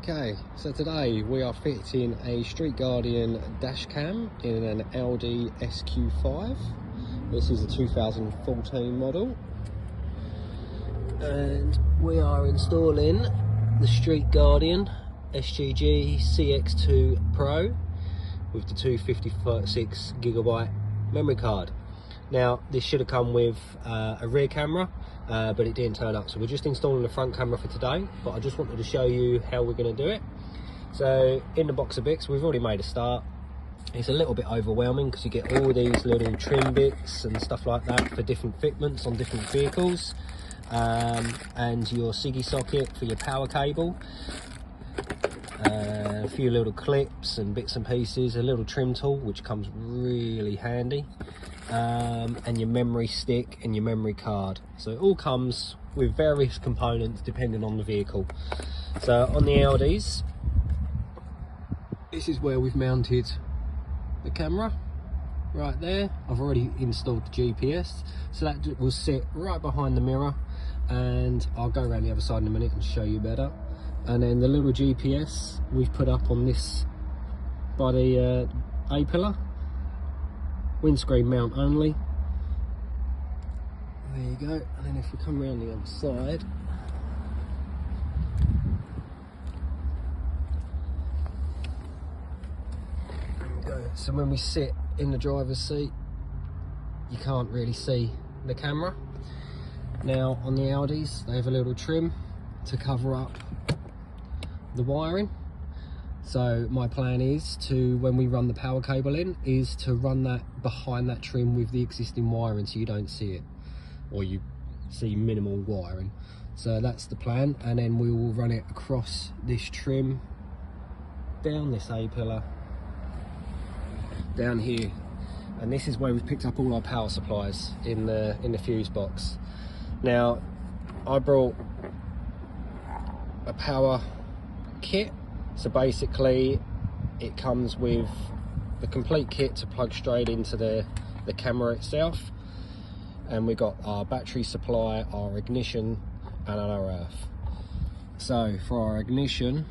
Okay, so today we are fitting a Street Guardian dash cam in an Audi SQ5. This is a 2014 model, and we are installing the Street Guardian SGG CX2 Pro with the 256GB memory card. Now, this should have come with a rear camera, but it didn't turn up, so we're just installing the front camera for today. But I just wanted to show you how we're going to do it. So in the box of bits, we've already made a start. It's a little bit overwhelming because you get all these little trim bits and stuff like that for different fitments on different vehicles, and your SIGGI socket for your power cable, a few little clips and bits and pieces, a little trim tool which comes really handy, and your memory stick and your memory card. So it all comes with various components depending on the vehicle. So on the Audis, this is where we've mounted the camera right there. I've already installed the GPS, so that will sit right behind the mirror, and I'll go around the other side in a minute and show you better. And then the little GPS we've put up on this by the A-pillar, windscreen mount only. There you go. And then if we come around the other side, there we go. So when we sit in the driver's seat, you can't really see the camera. Now on the Audis, they have a little trim to cover up the wiring. So my plan is to, when we run the power cable in, is to run that behind that trim with the existing wiring, so you don't see it, or you see minimal wiring. So that's the plan, and then we will run it across this trim, down this A-pillar, down here, and this is where we've picked up all our power supplies in the fuse box. Now I brought a power kit. So basically it comes with the complete kit to plug straight into the camera itself, and we got our battery supply, our ignition and our earth. So for our ignition,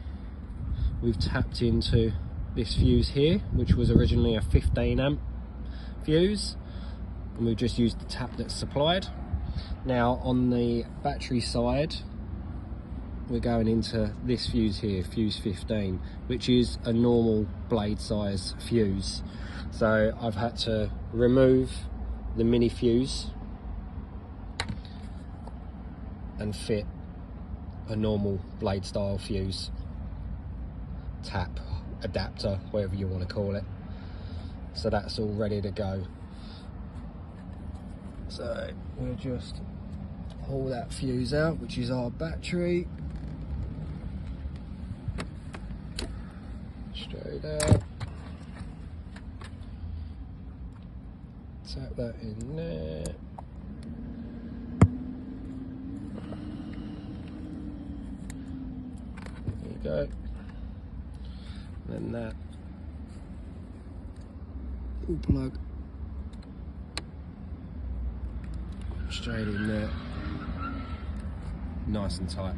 we've tapped into this fuse here, which was originally a 15 amp fuse, and we've just used the tap that's supplied. Now on the battery side, we're going into this fuse here, fuse 15, which is a normal blade size fuse. So I've had to remove the mini fuse and fit a normal blade style fuse, tap, adapter, whatever you want to call it. So that's all ready to go. So we'll just pull that fuse out, which is our battery. Straight out, tap that in there, there you go, and then that will plug straight in there, nice and tight.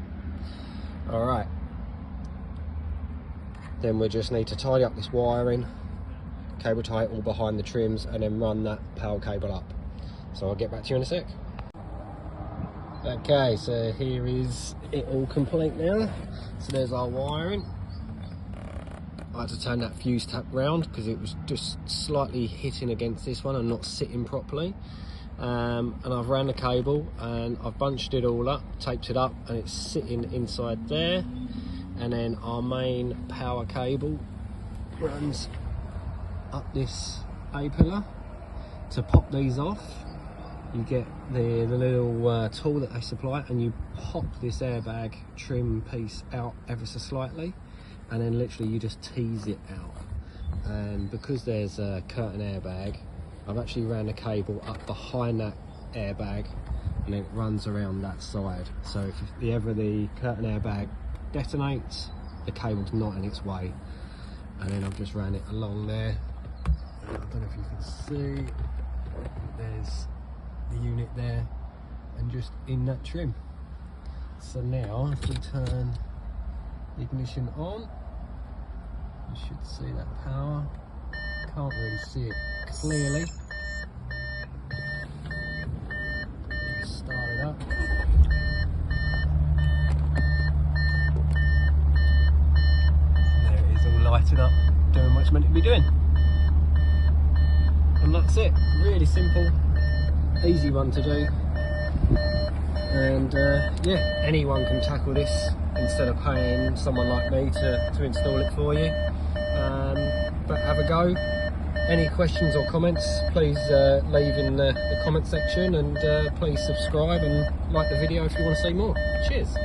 All right. Then we just need to tidy up this wiring, cable tie it all behind the trims, and then run that power cable up. So I'll get back to you in a sec. Okay, so here is it all complete now. So there's our wiring. I had to turn that fuse tap round because it was just slightly hitting against this one and not sitting properly. And I've ran the cable and I've bunched it all up, taped it up, and it's sitting inside there. And then our main power cable runs up this A-pillar. To pop these off, you get the little tool that they supply, and you pop this airbag trim piece out ever so slightly, and then literally you just tease it out. And because there's a curtain airbag, I've actually ran the cable up behind that airbag, and it runs around that side. So if ever the curtain airbag detonates, the cable's not in its way. And then I've just ran it along there. I don't know if you can see, there's the unit there, and just in that trim. So now if we turn Ignition on. You should see that power. Can't really see it clearly. Start it up. There it is, all lighted up, doing what it's meant to be doing. And that's it. Really simple, easy one to do. And yeah, anyone can tackle this instead of paying someone like me to install it for you. But have a go. Any questions or comments, please leave in the comment section, and please subscribe and like the video if you want to see more. Cheers.